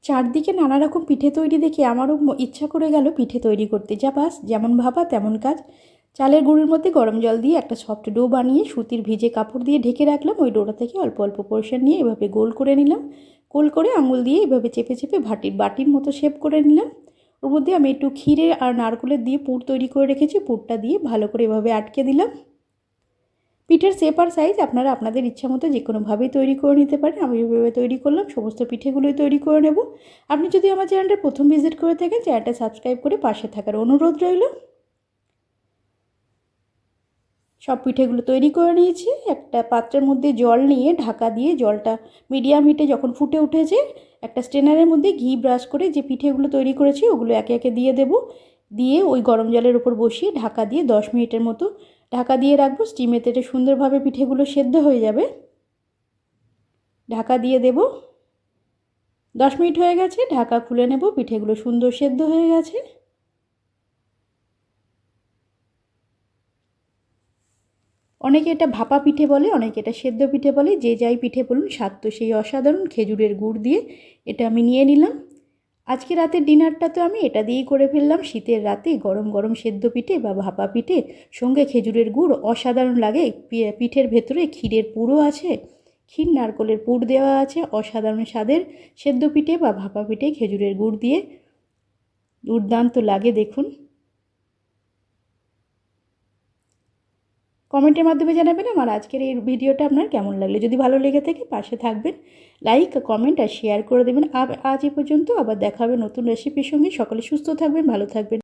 চারদিকে নানা রকম পিঠে তৈরি দেখে আমারও ইচ্ছা করে গেল পিঠে তৈরি করতে। যা বাস, যেমন ভাবা তেমন কাজ। চালের গুঁড়ির মধ্যে গরম জল দিয়ে একটা সফট ডো বানিয়ে সুতির ভিজে কাপড় দিয়ে ঢেকে রাখলাম। ওই ডোটা থেকে অল্প অল্প পোর্শন নিয়ে এভাবে গোল করে নিলাম। গোল করে আঙুল দিয়ে এভাবে চেপে চেপে বাটির মতো শেপ করে নিলাম। ওর মধ্যে আমি একটু ক্ষীরে আর নারকেলের দিয়ে পুর তৈরি করে রেখেছি। পুরটা দিয়ে ভালো করে এভাবে আটকে দিলাম। পিঠের শেপ আর সাইজ আপনারা আপনাদের ইচ্ছা মতো যে কোনোভাবেই তৈরি করে নিতে পারেন। আমি এভাবে তৈরি করলাম। সমস্ত পিঠেগুলোই তৈরি করে নেব। আপনি যদি আমার চ্যানেলটা প্রথম ভিজিট করে থাকেন, চ্যানেলটা সাবস্ক্রাইব করে পাশে থাকার অনুরোধ রইল। সব পিঠেগুলো তৈরি করে নিয়েছি। একটা পাত্রের মধ্যে জল নিয়ে ঢাকা দিয়ে জলটা মিডিয়াম হিটে যখন ফুটে উঠেছে, একটা স্ট্রেনারের মধ্যে ঘি ব্রাশ করে যে পিঠেগুলো তৈরি করেছি ওগুলো একে একে দিয়ে দেব। দিয়ে ওই গরম জলের উপর বসিয়ে ঢাকা দিয়ে 10 মিনিটের মতো ঢাকা দিয়ে রাখবো। স্টিমেতে সুন্দরভাবে পিঠেগুলো সেদ্ধ হয়ে যাবে। ঢাকা দিয়ে দেব। 10 মিনিট হয়ে গেছে, ঢাকা খুলে নেব। পিঠেগুলো সুন্দর সেদ্ধ হয়ে গেছে। অনেকে এটা ভাপা পিঠে বলে, অনেকে এটা সেদ্ধ পিঠে বলে। যে যাই পিঠে বলুন, স্বাদ তো সেই অসাধারণ। খেজুরের গুড় দিয়ে এটা আমি নিয়ে নিলাম। আজকে রাতের ডিনারটা তো আমি এটা দিয়েই করে ফেললাম। শীতের রাতে গরম গরম সেদ্ধ পিঠে বা ভাপা পিঠে, সঙ্গে খেজুরের গুড় অসাধারণ লাগে। পিঠের ভেতরে ক্ষীরের পুরও আছে, ক্ষীর নারকেলের পুর দেওয়া আছে। অসাধারণ স্বাদের সেদ্ধ পিঠে বা ভাপা পিঠে খেজুরের গুড় দিয়ে দুর্দান্ত লাগে। দেখুন, কমেন্টের মাধ্যমে জানাবেন আমার আজকের এই ভিডিওটা আপনার কেমন লাগলো। যদি ভালো লেগে থাকে পাশে থাকবেন, লাইক, কমেন্ট আর শেয়ার করে দেবেন। আজ এ পর্যন্ত, আবার দেখা হবে নতুন রেসিপির সঙ্গে। সকলে সুস্থ থাকবেন, ভালো থাকবেন।